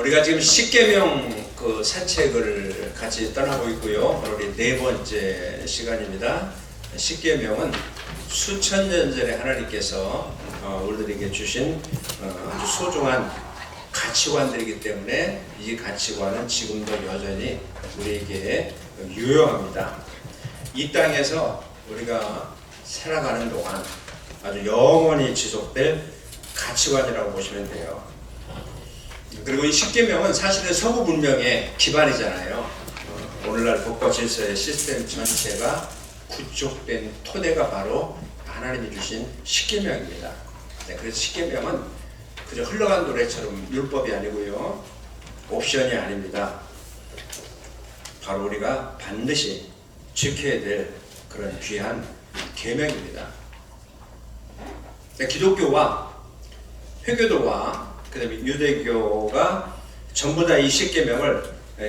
우리가 지금 십계명 그 산책을 같이 떠나고 있고요. 바로 우리 네 번째 시간입니다. 십계명은 수천 년 전에 하나님께서 우리들에게 주신 아주 소중한 가치관들이기 때문에 이 가치관은 지금도 여전히 우리에게 유효합니다. 이 땅에서 우리가 살아가는 동안 아주 영원히 지속될 가치관이라고 보시면 돼요. 그리고 이 십계명은 사실은 서구 문명의 기반이잖아요. 오늘날 법과 질서의 시스템 전체가 구축된 토대가 바로 하나님이 주신 십계명입니다. 그래서 십계명은 그저 흘러간 노래처럼 율법이 아니고요, 옵션이 아닙니다. 바로 우리가 반드시 지켜야 될 그런 귀한 계명입니다. 기독교와 회교도와 그다음에 유대교가 전부 다 이 십계명을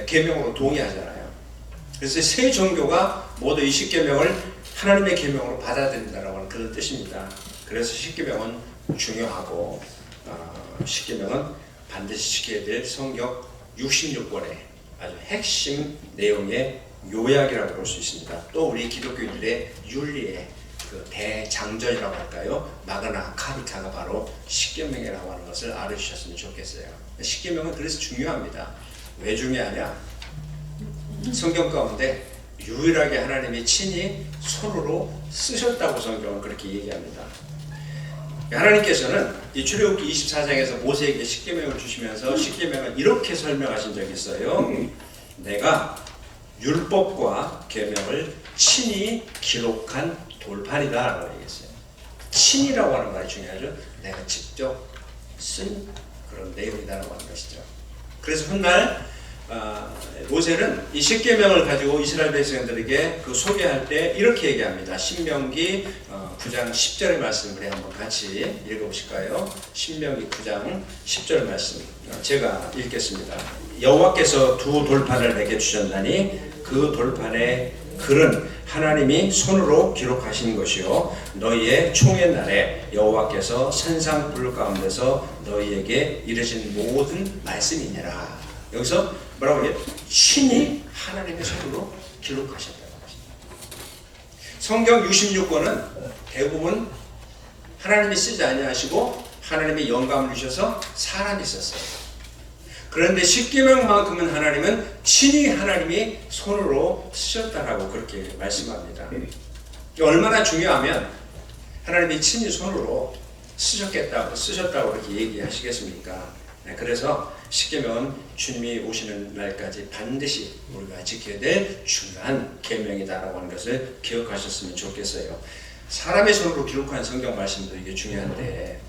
계명으로 동의하잖아요. 그래서 세 종교가 모두 이 십계명을 하나님의 계명으로 받아들인다라고 하는 그런 뜻입니다. 그래서 십계명은 중요하고 십계명은 반드시 지켜야 될 성경 66권의 아주 핵심 내용의 요약이라고 볼 수 있습니다. 또 우리 기독교인들의 윤리의 그 대장전이라고 할까요? 마그나 카르타가 바로 십계명이라고 하는 것을 알아주셨으면 좋겠어요. 십계명은 그래서 중요합니다. 왜 중요하냐? 성경 가운데 유일하게 하나님이 친히 손으로 쓰셨다고 성경은 그렇게 얘기합니다. 하나님께서는 이 출애굽기 24장에서 모세에게 십계명을 주시면서 십계명을 이렇게 설명하신 적이 있어요. 내가 율법과 계명을 친히 기록한 돌판이다 라고 얘기했어요. 친이라고 하는 말이 중요하죠. 내가 직접 쓴 그런 내용이다라고 하는 것이죠. 그래서 훗날 모세는 이 십계명을 가지고 이스라엘 백성들에게 그 소개할 때 이렇게 얘기합니다. 신명기 9장 10절의 말씀 우리 한번 같이 읽어보실까요? 신명기 9장 10절 말씀 제가 읽겠습니다. 여호와께서 두 돌판을 내게 주셨나니 그 돌판에 글은 하나님이 손으로 기록하신 것이요 너희의 총의 날에 여호와께서 산상불 가운데서 너희에게 이르신 모든 말씀이니라. 여기서 뭐라고 해요? 신이 하나님의 손으로 기록하셨다는 것입니다. 성경 66권은 대부분 하나님이 쓰지 아니하시고 하나님이 영감을 주셔서 사람이 썼어요. 그런데 십계명만큼은 하나님은 친히 하나님이 손으로 쓰셨다라고 그렇게 말씀합니다. 얼마나 중요하면 하나님이 친히 손으로 쓰셨다고 그렇게 얘기하시겠습니까? 그래서 십계명은 주님이 오시는 날까지 반드시 우리가 지켜야 될 중요한 계명이다라고 하는 것을 기억하셨으면 좋겠어요. 사람의 손으로 기록한 성경 말씀도 이게 중요한데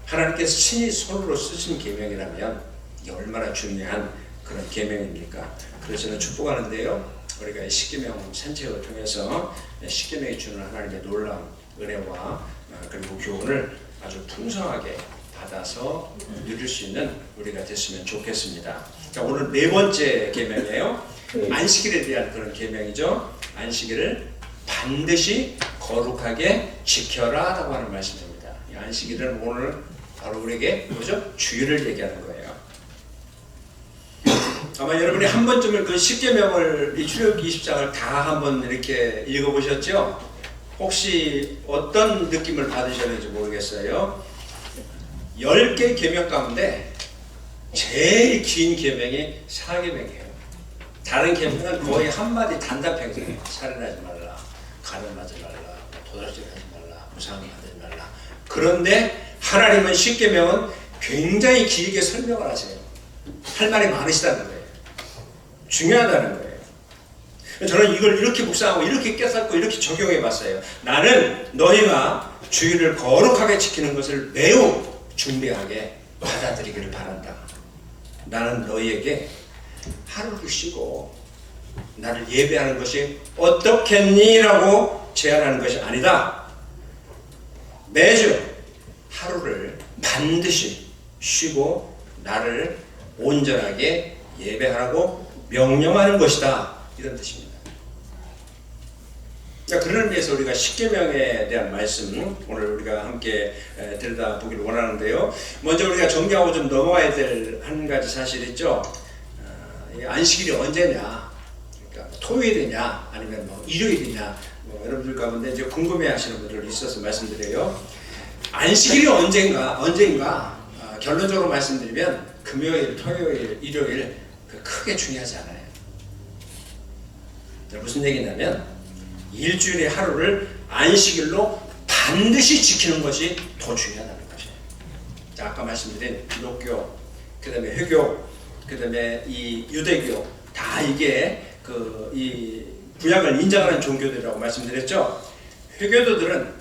하나님께서 친히 손으로 쓰신 계명이라면 이게 얼마나 중요한 그런 계명입니까? 그래서 저는 축복하는데요. 우리가 이 십계명 산책을 통해서 십계명이 주는 하나님의 놀라운 은혜와 그리고 교훈을 아주 풍성하게 받아서 누릴 수 있는 우리가 됐으면 좋겠습니다. 자, 오늘 네 번째 계명이에요. 안식일에 대한 그런 계명이죠. 안식일을 반드시 거룩하게 지켜라라고 하는 말씀입니다. 이 안식일은 오늘 바로 우리에게 뭐죠? 주일을 얘기하는 거예요. 아마 여러분이 한 번쯤은 그 십계명을 이 출애굽기 20장을 다 한번 이렇게 읽어보셨죠? 혹시 어떤 느낌을 받으셨는지 모르겠어요. 10개 계명 가운데 제일 긴 계명이 사계명이에요. 다른 계명은 거의 한마디 단답형이에요. 살인하지 말라, 가늠하지 말라, 도둑질하지 말라, 무상하지 말라. 그런데 하나님은 십계명은 굉장히 길게 설명을 하세요. 할 말이 많으시다는 거예요. 중요하다는 거예요. 저는 이걸 이렇게 묵상하고 이렇게 깨닫고 이렇게 적용해 봤어요. 나는 너희가 주일을 거룩하게 지키는 것을 매우 중대하게 받아들이기를 바란다. 나는 너희에게 하루를 쉬고 나를 예배하는 것이 어떻겠니? 라고 제안하는 것이 아니다. 매주 하루를 반드시 쉬고 나를 온전하게 예배하라고 명령하는 것이다. 이런 뜻입니다. 그런 의미에서 우리가 십계명에 대한 말씀 오늘 우리가 함께 들여다보기를 원하는데요. 먼저 우리가 정리하고 좀 넘어가야 될 한 가지 사실 있죠. 안식일이 언제냐? 그러니까 토요일이냐, 아니면 뭐 일요일이냐? 여러분들 가운데 이제 궁금해하시는 분들 있어서 말씀드려요. 안식일이 언제인가? 결론적으로 말씀드리면 금요일, 토요일, 일요일 크게 중요하지 않아요. 무슨 얘기냐면 일주일의 하루를 안식일로 반드시 지키는 것이 더 중요하다는 거죠. 자, 아까 말씀드린 기독교, 그 다음에 회교, 그 다음에 이 유대교, 다 이게 이 구약을 인정하는 종교들이라고 말씀드렸죠. 회교도들은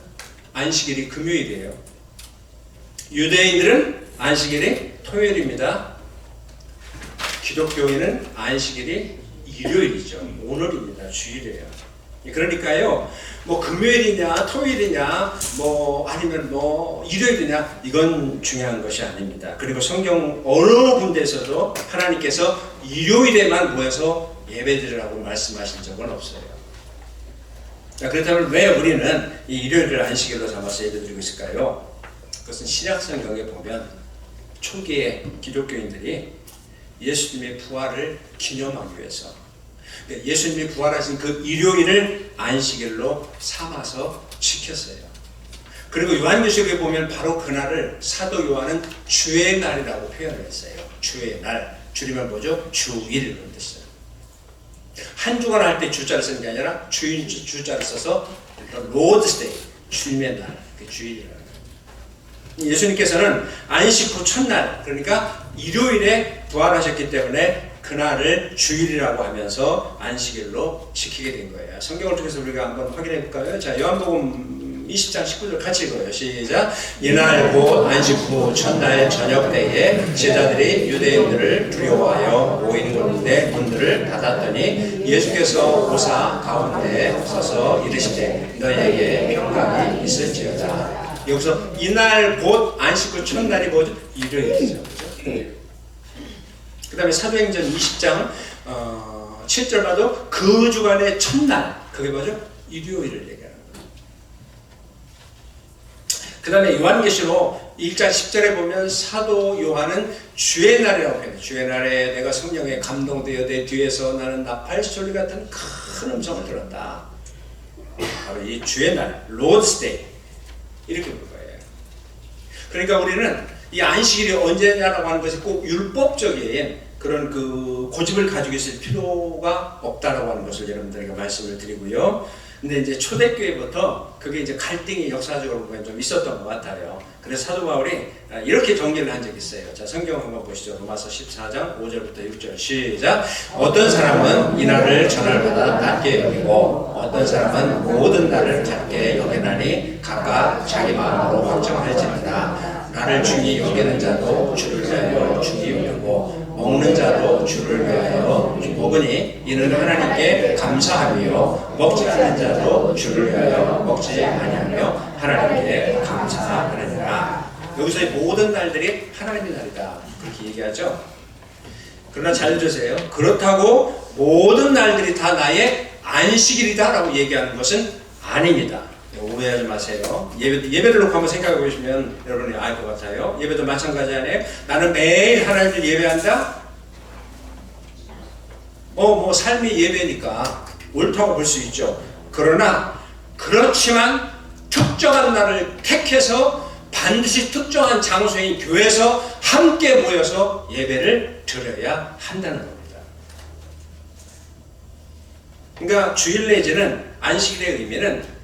안식일이 금요일이에요. 유대인들은 안식일이 토요일입니다. 기독교인은 안식일이 일요일이죠. 오늘입니다. 주일이에요. 그러니까요, 뭐 금요일이냐, 토요일이냐, 뭐 아니면 뭐 일요일이냐, 이건 중요한 것이 아닙니다. 그리고 성경 어느 군데에서도 하나님께서 일요일에만 모여서 예배드리라고 말씀하신 적은 없어요. 그렇다면 왜 우리는 이 일요일을 안식일로 삼아서 예배드리고 있을까요? 그것은 신약 성경에 보면 초기에 기독교인들이 예수님의 부활을 기념하기 위해서 예수님이 부활하신 그 일요일을 안식일로 삼아서 지켰어요. 그리고 요한계시록에 보면 바로 그날을 사도 요한은 주의 날이라고 표현을 했어요. 주의 날, 줄이면 뭐죠? 주일 그런 뜻이에요. 한 주간 할 때 주자를 쓰는 게 아니라 주인 주자를 써서 로드스 데이, 주님의 날, 그 주일이라는 거예요. 예수님께서는 안식 후 첫날, 그러니까 일요일에 부활하셨기 때문에 그날을 주일이라고 하면서 안식일로 지키게 된 거예요. 성경을 통해서 우리가 한번 확인해 볼까요? 자, 요한복음 20장 19절 같이 읽어요. 시작. 이날 곧 안식 후 첫날 저녁 때에 제자들이 유대인들을 두려워하여 모이는 곳인데 문들을 닫았더니 예수께서 오사 가운데 서서 이르시되 너희에게 평강이 있을지어다. 여기서 이날 곧 안식 후 첫날이 뭐죠? 일요일이죠. 그렇죠? 그 다음에 사도행전 20장 7절 봐도 그 주간의 첫날, 그게 뭐죠? 일요일을 얘기하는 거예요. 그 다음에 요한계시록 1장 10절에 보면 사도 요한은 주의 날이라고 해요. 주의 날에 내가 성령에 감동되어 내 뒤에서 나는 나팔 소리 같은 큰 음성을 들었다. 바로 이 주의 날, 로드스 데이 이렇게 부를 거예요. 그러니까 우리는 이 안식일이 언제냐라고 하는 것이 꼭 율법적인 그런 그 고집을 가지고 있을 필요가 없다라고 하는 것을 여러분들에게 말씀을 드리고요. 근데 이제 초대교회부터 그게 이제 갈등이 역사적으로 보면 좀 있었던 것 같아요. 그래서 사도 바울이 이렇게 정리를 한 적이 있어요. 자, 성경 한번 보시죠. 로마서 14장 5절부터 6절 시작. 어떤 사람은 이 날을 전날보다 낮게 여기고 어떤 사람은 모든 날을 작게 여기나니 각각 자기 마음으로 확정할지니라. 나를 중히 여기는 자도 주를 위하여 중히 여기고 먹는 자도 주를 위하여 먹으니 이는 하나님께 감사하며 먹지 않는 자도 주를 위하여 먹지 아니하며 하나님께 감사하느니라. 여기서의 모든 날들이 하나님의 날이다 그렇게 얘기하죠. 그러나 잘 들으세요. 그렇다고 모든 날들이 다 나의 안식일이다 라고 얘기하는 것은 아닙니다. 오해하지 마세요. 예배를 놓고 한번 생각해 보시면 여러분이 알 것 같아요. 예배도 마찬가지 아니에요? 나는 매일 하나님을 예배한다? 뭐 삶이 예배니까 옳다고 볼 수 있죠. 그러나 그렇지만 특정한 날을 택해서 반드시 특정한 장소인 교회에서 함께 모여서 예배를 드려야 한다는 겁니다. 그러니까 주일 내지는 안식일의 의미는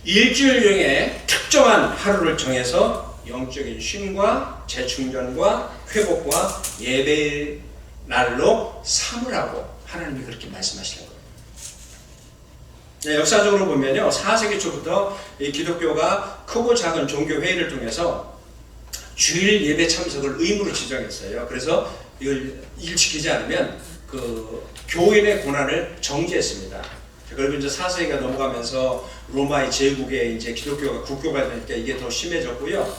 일주일 중에 특정한 하루를 정해서 영적인 쉼과 재충전과 회복과 예배의 날로 삼으라고 하나님이 그렇게 말씀하시는 거예요. 네, 역사적으로 보면요, 4세기 초부터 이 기독교가 크고 작은 종교 회의를 통해서 주일 예배 참석을 의무로 지정했어요. 그래서 이걸 지키지 않으면 그 교인의 고난을 정지했습니다. 그리고 이제 4세기가 넘어가면서 로마의 제국에 이제 기독교가 국교가 되니까 이게 더 심해졌고요.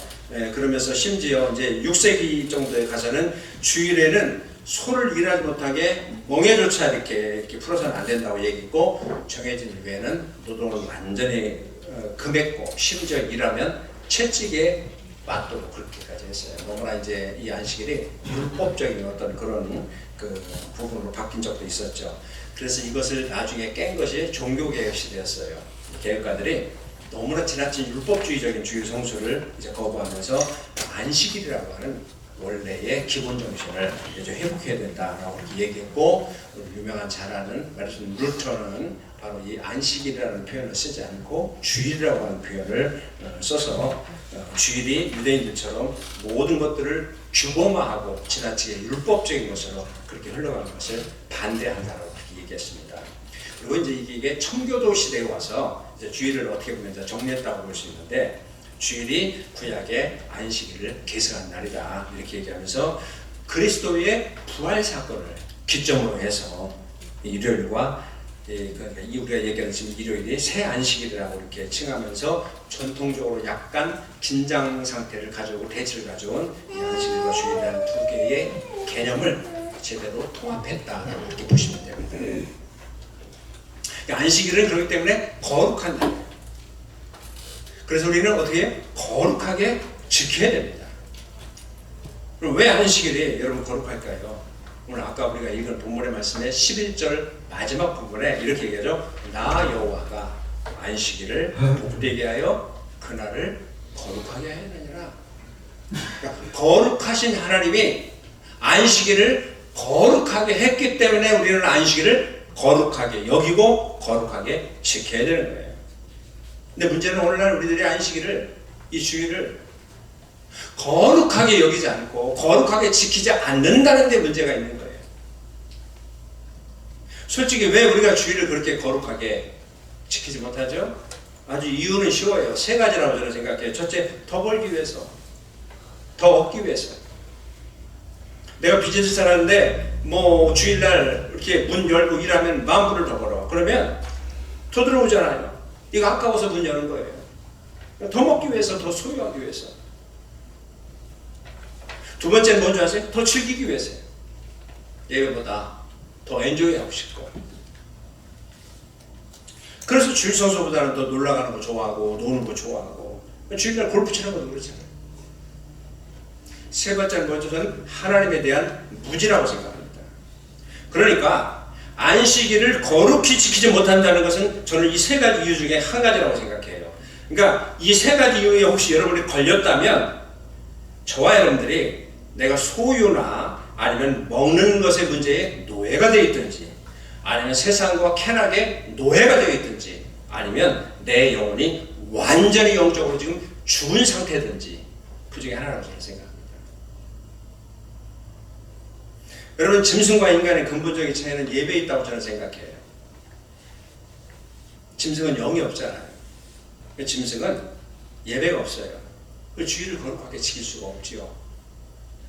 그러면서 심지어 이제 6세기 정도에 가서는 주일에는 소를 일하지 못하게 멍에조차 이렇게 풀어서는 안 된다고 얘기했고, 정해진 일 외에는 노동을 완전히 금했고, 심지어 일하면 채찍에 맞도록 그렇게까지 했어요. 너무나 이제 이 안식일이 율법적인 어떤 그런 그 부분으로 바뀐 적도 있었죠. 그래서 이것을 나중에 깬 것이 종교개혁 시대였어요. 개혁가들이 너무나 지나친 율법주의적인 주일 성수를 이제 거부하면서 안식일이라고 하는 원래의 기본 정신을 이제 회복해야 된다라고 이렇게 얘기했고, 유명한 잘 아는 마르틴 루터는 바로 이 안식일이라는 표현을 쓰지 않고 주일이라고 하는 표현을 써서 주일이 유대인들처럼 모든 것들을 규범화하고 지나치게 율법적인 것으로 그렇게 흘러가는 것을 반대한다라고 그렇게 얘기했습니다. 그리고 이제 이게 청교도 시대에 와서 이제 주일을 어떻게 보면 이제 정리했다고 볼 수 있는데, 주일이 구약의 안식일을 계승한 날이다 이렇게 얘기하면서 그리스도의 부활 사건을 기점으로 해서 일요일과 그러니까 우리가 얘기하는 지금 일요일이 새 안식일이라고 이렇게 칭하면서 전통적으로 약간 긴장 상태를 가져오고 대치를 가져온 이 안식일과 주일이라는 두 개의 개념을 제대로 통합했다라고 이렇게 보시면 됩니다. 안식일은 그렇기 때문에 거룩한 날이에요. 그래서 우리는 어떻게 거룩하게 지켜야 됩니다. 그럼 왜 안식일이 여러분 거룩할까요? 오늘 아까 우리가 읽은 본문의 말씀의 11절 마지막 부분에 이렇게 얘기하죠. 나 여호와가 안식일을 복되게 하여 그날을 거룩하게 하느니라. 그러니까 거룩하신 하나님이 안식일을 거룩하게 했기 때문에 우리는 안식일을 거룩하게 여기고 거룩하게 지켜야 되는 거예요. 근데 문제는 오늘날 우리들이 안식일을, 이 주일을 거룩하게 여기지 않고 거룩하게 지키지 않는다는 데 문제가 있는 거예요. 솔직히 왜 우리가 주일을 그렇게 거룩하게 지키지 못하죠? 아주 이유는 쉬워요. 세 가지라고 저는 생각해요. 첫째, 더 벌기 위해서, 더 얻기 위해서. 내가 비즈니스 하는데 뭐 주일날 이렇게 문 열고 일하면 $10,000을 더 벌어. 그러면 더 들어오잖아요. 이거 아까워서 문 여는 거예요. 더 먹기 위해서, 더 소유하기 위해서. 두 번째는 뭔지 아세요? 더 즐기기 위해서요. 예배보다 더 엔조이하고 싶고. 그래서 주일 성수보다는 더 놀러가는 거 좋아하고 노는 거 좋아하고 주일날 골프 치는 것도 그렇잖아요. 세 번째는 뭐죠? 저는 하나님에 대한 무지라고 생각합니다. 그러니까 안식일을 거룩히 지키지 못한다는 것은 저는 이 세 가지 이유 중에 한 가지라고 생각해요. 그러니까 이 세 가지 이유에 혹시 여러분이 걸렸다면 저와 여러분들이 내가 소유나 아니면 먹는 것의 문제에 노예가 되어 있든지, 아니면 세상과 쾌락에 노예가 되어 있든지, 아니면 내 영혼이 완전히 영적으로 지금 죽은 상태든지, 그 중에 하나라고 저는 생각합니다. 여러분, 짐승과 인간의 근본적인 차이는 예배에 있다고 저는 생각해요. 짐승은 영이 없잖아요. 짐승은 예배가 없어요. 주일을 거룩하게 지킬 수가 없지요.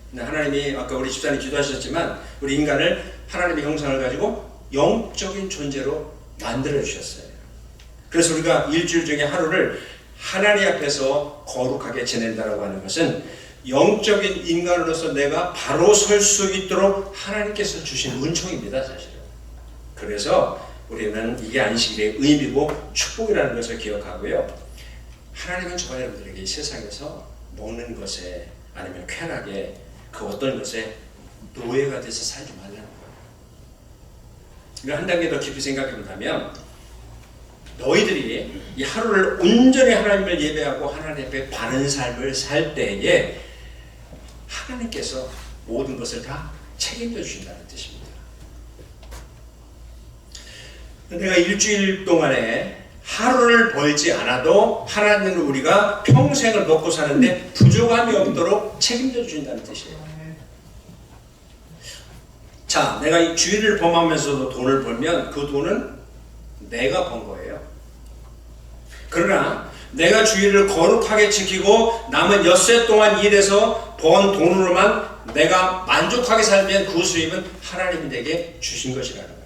근데 하나님이 아까 우리 집사님 기도하셨지만 우리 인간을 하나님의 형상을 가지고 영적인 존재로 만들어 주셨어요. 그래서 우리가 일주일 중에 하루를 하나님 앞에서 거룩하게 지낸다라고 하는 것은 영적인 인간으로서 내가 바로 설 수 있도록 하나님께서 주신 은총입니다, 사실은. 그래서 우리는 이게 안식일의 의미고 축복이라는 것을 기억하고요. 하나님은 저와 여러분들에게 이 세상에서 먹는 것에 아니면 쾌락에 그 어떤 것에 노예가 돼서 살지 말라는 거예요. 이걸 한 단계 더 깊이 생각해 본다면 너희들이 이 하루를 온전히 하나님을 예배하고 하나님 앞에 바른 삶을 살 때에 하나님께서 모든 것을 다 책임져 주신다는 뜻입니다. 내가 일주일 동안에 하루를 벌지 않아도 하나님은 우리가 평생을 먹고 사는데 부족함이 없도록 책임져 주신다는 뜻이에요. 자, 내가 이 주일을 범하면서도 돈을 벌면 그 돈은 내가 번 거예요. 그러나 내가 주일을 거룩하게 지키고 남은 엿새 동안 일해서 번 돈으로만 내가 만족하게 살면 그 수입은 하나님이 내게 주신 것이라는 거예요.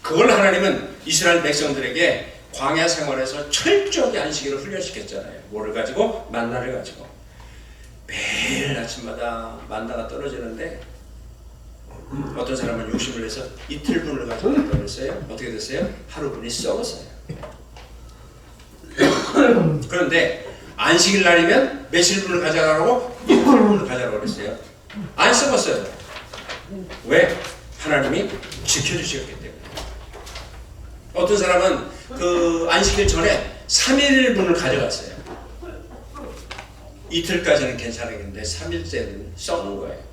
그걸 하나님은 이스라엘 백성들에게 광야 생활에서 철저하게 안식일을 훈련시켰잖아요. 뭐를 가지고? 만나를 가지고. 매일 아침마다 만나가 떨어지는데 어떤 사람은 욕심을 내서 이틀분을 가져갔다고 그랬어요. 어떻게 됐어요? 하루분이 썩었어요. 그런데 안식일 날이면 며칠분을 가져가라고? 이틀분을 가져가라고 그랬어요. 안 썩었어요. 왜? 하나님이 지켜주셨기 때문에. 어떤 사람은 그 안식일 전에 3일분을 가져갔어요. 이틀까지는 괜찮았는데 3일째는 썩는 거예요.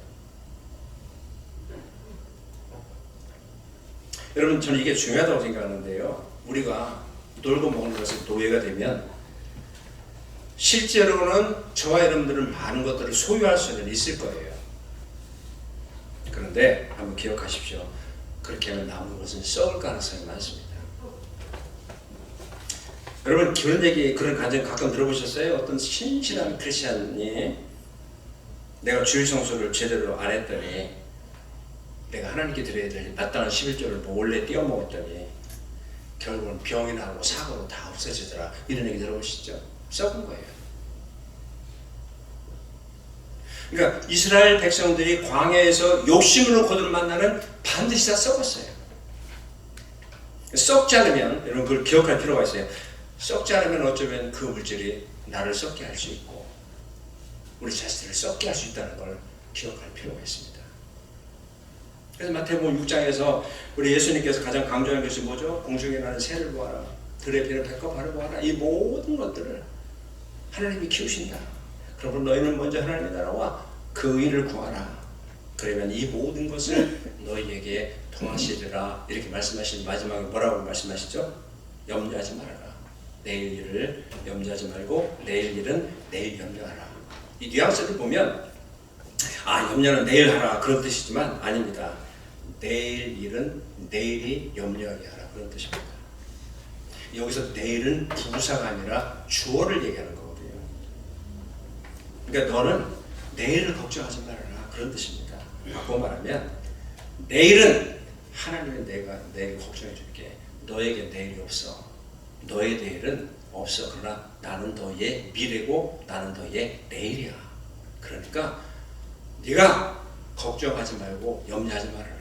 여러분, 저는 이게 중요하다고 생각하는데요. 우리가 놀고 먹는 것에 노예가 되면 실제로는 저와 여러분들은 많은 것들을 소유할 수는 있을 거예요. 그런데 한번 기억하십시오. 그렇게 하면 남은 것은 썩을 가능성이 많습니다. 여러분, 그런 얘기, 그런 가정 가끔 들어보셨어요? 어떤 신실한 크리스찬이 내가 주일 성수를 제대로 안 했더니 내가 하나님께 드려야 될 마땅한 11조를 몰래 띄어먹었더니 결국은 병이 나고 사고로 다 없어지더라. 이런 얘기 들어보시죠? 썩은 거예요. 그러니까 이스라엘 백성들이 광야에서 욕심으로 거듭난 날은 반드시 다 썩었어요. 썩지 않으면, 여러분 그걸 기억할 필요가 있어요. 썩지 않으면 어쩌면 그 물질이 나를 썩게 할 수 있고 우리 자신을 썩게 할 수 있다는 걸 기억할 필요가 있습니다. 그래서 마태복음 6장에서 우리 예수님께서 가장 강조한 것이 뭐죠? 공중에 나는 새를 보아라, 들의 피를 배꼽하려 보아라. 이 모든 것들을 하나님이 키우신다. 그러므로 너희는 먼저 하나님의 나라와 그 의를 구하라. 그러면 이 모든 것을 너희에게 더하시리라. 이렇게 말씀하신 마지막에 뭐라고 말씀하시죠? 염려하지 말아라. 내일 일을 염려하지 말고 내일 일은 내일 염려하라. 이 뉘앙스를 보면 염려는 내일 하라 그런 뜻이지만 아닙니다. 내일 일은 내일이 염려하게 하라 그런 뜻입니다. 여기서 내일은 부사가 아니라 주어를 얘기하는 거거든요. 그러니까 너는 내일을 걱정하지 말아라 그런 뜻입니다. 바꿔 말하면 내일은 하나님은 내가 내일 걱정해 줄게. 너에게 내일이 없어. 너의 내일은 없어. 그러나 나는 너의 미래고 나는 너의 내일이야. 그러니까 네가 걱정하지 말고 염려하지 말아라.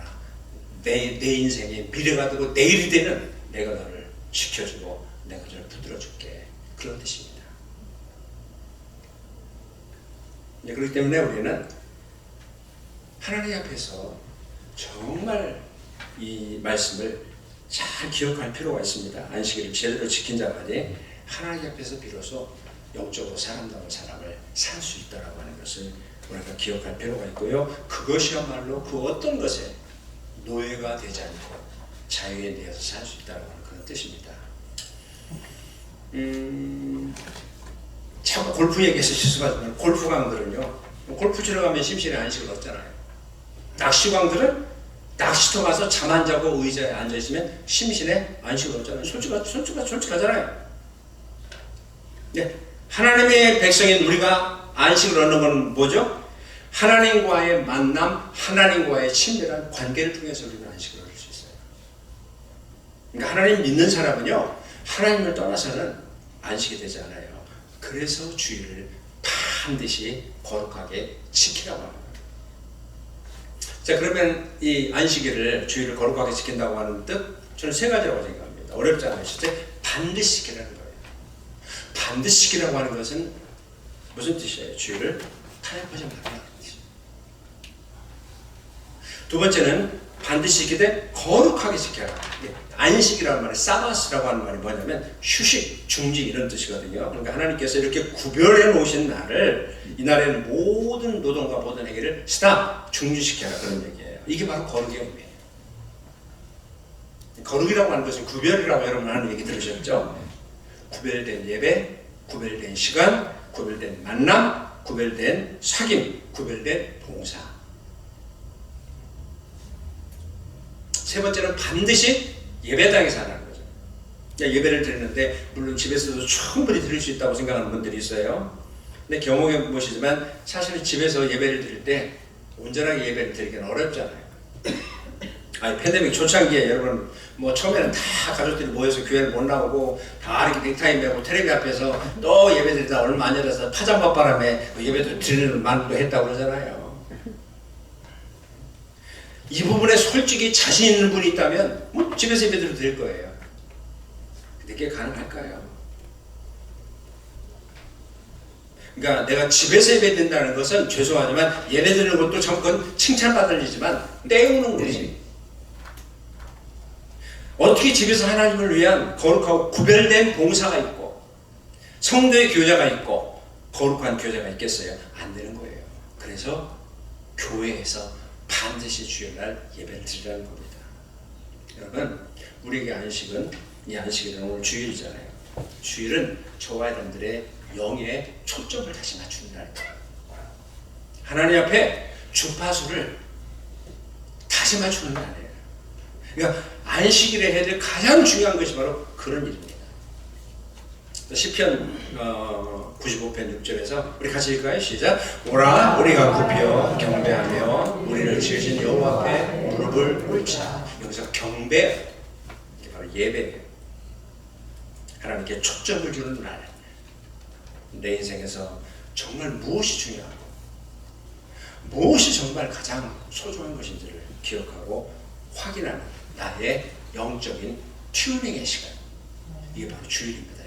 내 인생의 미래가 되고 내일이 되는 내가 너를 지켜주고 내가 너를 붙들어줄게. 그런 뜻입니다. 그렇기 때문에 우리는 하나님 앞에서 정말 이 말씀을 잘 기억할 필요가 있습니다. 안식일을 제대로 지킨 자만이 하나님 앞에서 비로소 영적으로 사람다운 삶을 살 수 있다라고 하는 것을 우리가 기억할 필요가 있고요. 그것이야말로 그 어떤 것에 노예가 되지 않고 자유에 대해서 살 수 있다라고 하는 그런 뜻입니다. 자꾸 골프 얘기해서 실수하지만 골프광들은요, 골프 치러 가면 심신의 안식을 얻잖아요. 낚시광들은 낚시터 가서 잠 안 자고 의자에 앉아 있으면 심신의 안식을 얻잖아요. 솔직하잖아요. 네, 하나님의 백성인 우리가 안식을 얻는 건 뭐죠? 하나님과의 만남, 하나님과의 친밀한 관계를 통해서 우리는 안식을 얻을 수 있어요. 그러니까 하나님 믿는 사람은요, 하나님을 떠나서는 안식이 되지 않아요. 그래서 주일을 반드시 거룩하게 지키라고 합니다. 자, 그러면 이 안식일을 주일을 거룩하게 지킨다고 하는 뜻, 저는 세 가지라고 생각합니다. 어렵지 않아요. 실제 반드시 지키라는 거예요. 반드시 지키라고 하는 것은 무슨 뜻이에요? 주일을 타협하지 말라는 뜻이에요. 두 번째는 반드시 지키되 거룩하게 지켜라. 안식이라는 말이 사바스라고 하는 말이 뭐냐면 휴식, 중지 이런 뜻이거든요. 그러니까 하나님께서 이렇게 구별해 놓으신 날을, 이 날에는 모든 노동과 모든 행위를 스탑, 중지시켜라 그런 얘기예요. 이게 바로 거룩의 의미예요. 거룩이라고 하는 것은 구별이라고 여러분 하는 얘기 들으셨죠? 구별된 예배, 구별된 시간, 구별된 만남, 구별된 사귐, 구별된 봉사. 세 번째는 반드시 예배당에서 하는 거죠. 예배를 드리는데 물론 집에서도 충분히 드릴 수 있다고 생각하는 분들이 있어요. 근데 경험해 보시지만 사실은 집에서 예배를 드릴 때 온전하게 예배를 드리기는 어렵잖아요. 아니 팬데믹 초창기에 여러분 뭐 처음에는 다 가족들이 모여서 교회를 못 나오고 다 이렇게 넥타이 메고 텔레비 앞에서 또 예배드리다 얼마 안 열어서 파장밥 바람에 예배도 드리는 만도 했다고 그러잖아요. 이 부분에 솔직히 자신 있는 분이 있다면 뭐 집에서 예배드려도 될 거예요. 근데 그게 가능할까요? 그러니까 내가 집에서 예배드린다는 것은 죄송하지만 예배드리는 것도 참 그건 칭찬받을 일이지만 때우는 거지. 어떻게 집에서 하나님을 위한 거룩하고 구별된 봉사가 있고 성도의 교제가 있고 거룩한 교제가 있겠어요? 안 되는 거예요. 그래서 교회에서 반드시 주일날 예배를 드리라는 겁니다. 여러분, 우리에게 안식은, 이 안식일은 오늘 주일이잖아요. 주일은 저와 여러분들의 영의 초점을 다시 맞춘다는 거예요. 하나님 앞에 주파수를 다시 맞추는 날이에요. 그러니까 안식일에 해야 될 가장 중요한 것이 바로 그런 일입니다. 시편 95편 6절에서 우리 같이 읽을까요? 시작. 오라 우리가 굽혀 경배하며 우리를 지으신 여호와 앞에 무릎을 꿇자. 여기서 경배, 이게 바로 예배예요. 하나님께 초점을 주는 날. 내 인생에서 정말 무엇이 중요하고 무엇이 정말 가장 소중한 것인지를 기억하고 확인하는 나의 영적인 튜닝의 시간. 이게 바로 주일입니다.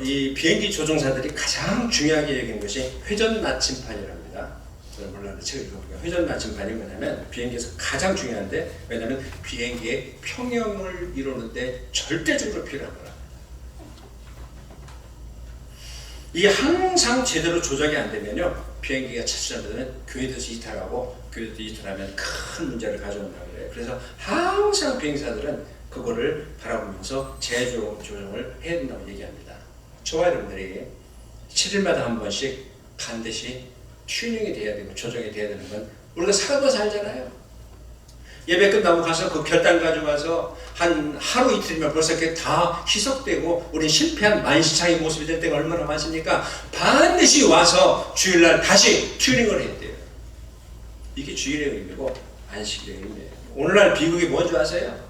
이 비행기 조종사들이 가장 중요하게 여긴 것이 회전 나침판이랍니다. 저는 몰랐는데 책을 읽어보니까 회전 나침판이 뭐냐면 비행기에서 가장 중요한데, 왜냐하면 비행기의 평형을 이루는데 절대적으로 필요한 거라. 이게 항상 제대로 조작이 안 되면요, 비행기가 차출하면 교회에서 이탈하고 교회에서 이탈하면 큰 문제를 가져온다고 그래요. 그래서 항상 비행사들은 그거를 바라보면서 재조정을 해야 된다고 얘기합니다. 저와 여러분들이 7일마다 한 번씩 반드시 튜닝이 돼야 되고 조정이 돼야 되는 건 우리가 살아봐서 알잖아요. 예배 끝나고 가서 그 결단 가져가서 한 하루 이틀이면 벌써 그게 다 희석되고 우린 실패한 만시창의 모습이 될 때가 얼마나 많습니까? 반드시 와서 주일날 다시 튜닝을 해야 돼요. 이게 주일의 의미고 안식일의 의미예요. 오늘날 비극이 뭔지 아세요?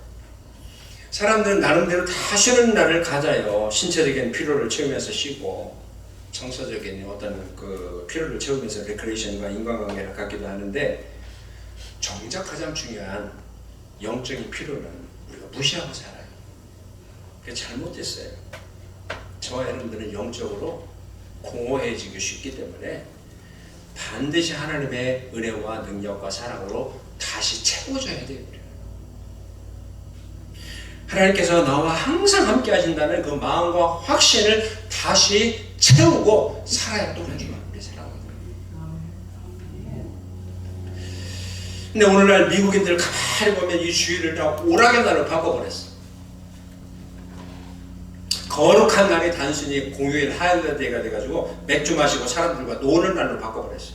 사람들은 나름대로 다 쉬는 날을 가져요. 신체적인 피로를 채우면서 쉬고 정서적인 어떤 그 피로를 채우면서 레크레이션과 인간관계를 갖기도 하는데, 정작 가장 중요한 영적인 피로는 우리가 무시하고 살아요. 그게 잘못됐어요. 저와 여러분들은 영적으로 공허해지기 쉽기 때문에 반드시 하나님의 은혜와 능력과 사랑으로 다시 채워줘야 돼요. 하나님께서 나와 항상 함께 하신다는 그 마음과 확신을 다시 채우고 살아야 또 우리 살아거든요. 근데 오늘날 미국인들 가만히 보면 이 주일을 다 오락의 날로 바꿔버렸어. 거룩한 날이 단순히 공휴일 하이데이가 돼가지고 맥주 마시고 사람들과 노는 날로 바꿔버렸어.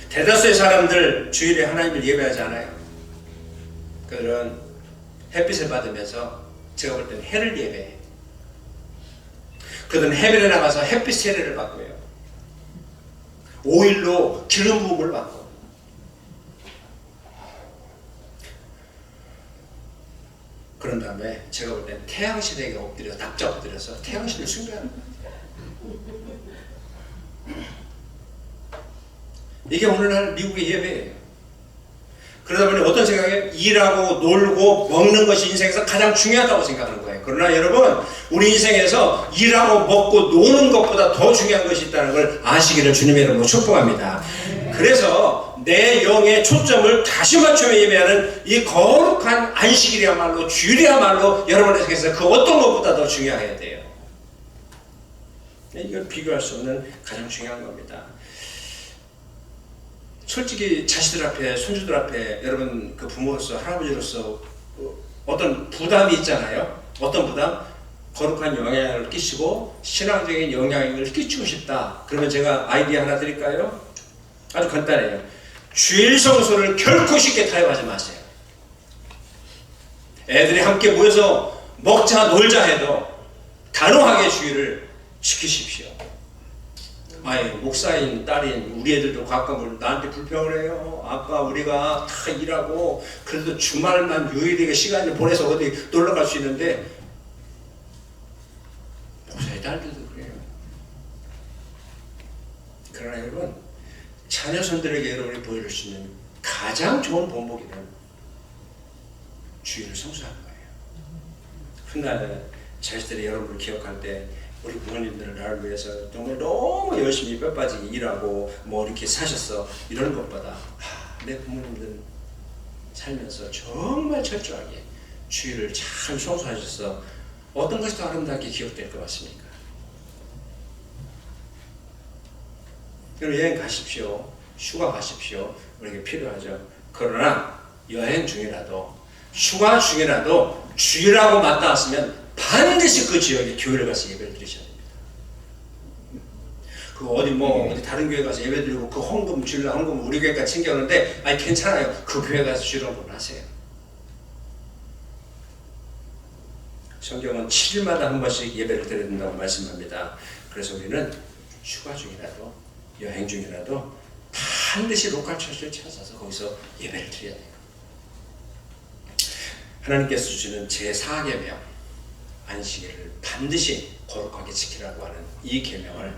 대다수의 사람들 주일에 하나님을 예배하지 않아요. 그들은 햇빛을 받으면서 제가 볼 때는 해를 예배해요. 그들은 해변에 나가서 햇빛 세례를 받고요. 오일로 기름 부음을 받고, 그런 다음에 제가 볼 때는 태양신에게 엎드려 납작 엎드려서 태양신을 숭배하는 거예요. 이게 오늘날 미국의 예배예요. 그러다 보니 어떤 생각에 일하고 놀고 먹는 것이 인생에서 가장 중요하다고 생각하는 거예요. 그러나 여러분, 우리 인생에서 일하고 먹고 노는 것보다 더 중요한 것이 있다는 걸 아시기를 주님의 이름으로 축복합니다. 그래서 내 영의 초점을 다시 맞추며 예배하는 이 거룩한 안식일이야말로, 주일이야말로 여러분의 생에서 그 어떤 것보다 더 중요해야 돼요. 이건 비교할 수 없는 가장 중요한 겁니다. 솔직히 자식들 앞에, 손주들 앞에 여러분 그 부모로서, 할아버지로서 어떤 부담이 있잖아요. 어떤 부담? 거룩한 영향을 끼치고 신앙적인 영향을 끼치고 싶다. 그러면 제가 아이디어 하나 드릴까요? 아주 간단해요. 주일 성소를 결코 쉽게 타협하지 마세요. 애들이 함께 모여서 먹자 놀자 해도 단호하게 주일을 지키십시오. 아니 목사인 딸인 우리 애들도 가끔 나한테 불평을 해요. 아빠 우리가 다 일하고 그래도 주말만 유일하게 시간을 보내서 어디 놀러 갈 수 있는데 목사의 딸들도 그래요. 그러나 여러분 자녀손들에게 여러분이 보여줄 수 있는 가장 좋은 본보기는 주일을 성수하는 거예요. 훗날 자식들이 여러분을 기억할 때 우리 부모님들은 나를 위해서 정말 너무 열심히 뼈 빠지게 일하고 뭐 이렇게 사셨어 이러는 것보다 내 부모님들은 살면서 정말 철저하게 주일을 잘 성수하셔서 어떤 것이 더 아름답게 기억될 것 같습니까? 여러분 여행 가십시오. 휴가 가십시오. 우리에게 필요하죠. 그러나 여행 중이라도 휴가 중이라도 주일하고 맞닿아 왔으면 반드시 그 지역에 교회를 가서 예배를 드리셔야 됩니다. 그 어디 다른 교회 가서 예배 드리고 그 헌금 주일날 헌금 우리 교회까지 챙겨오는데 아니 괜찮아요. 그 교회 가서 주일 헌금을 하세요. 성경은 7일마다 한 번씩 예배를 드려야 된다고 말씀합니다. 그래서 우리는 휴가 중이라도 여행 중이라도 반드시 로컬 처치를 찾아서 거기서 예배를 드려야 돼요. 하나님께서 주시는 제4계명 안식일을 반드시 거룩하게 지키라고 하는 이 계명을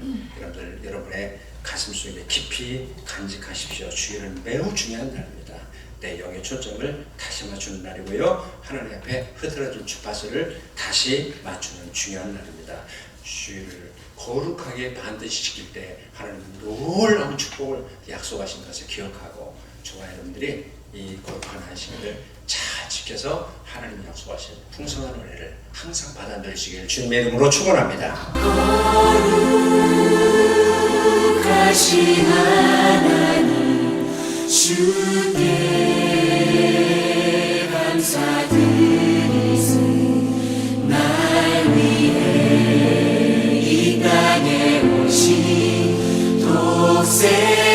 여러분의 가슴 속에 깊이 간직하십시오. 주일은 매우 중요한 날입니다. 내 영의 초점을 다시 맞추는 날이고요. 하나님 앞에 흐트러진 주파수를 다시 맞추는 중요한 날입니다. 주일을 거룩하게 반드시 지킬 때 하나님은 놀라운 축복을 약속하신 것을 기억하고 저와 여러분들이 이 거룩한 안식일을 잘 지켜서 하나님이 약속하신 풍성한 은혜를 항상 받아 누리시길 주님의 이름으로 축원합니다. 거룩하신 하나님 주께 감사드리세. 날 위해 이 땅에 오신 독생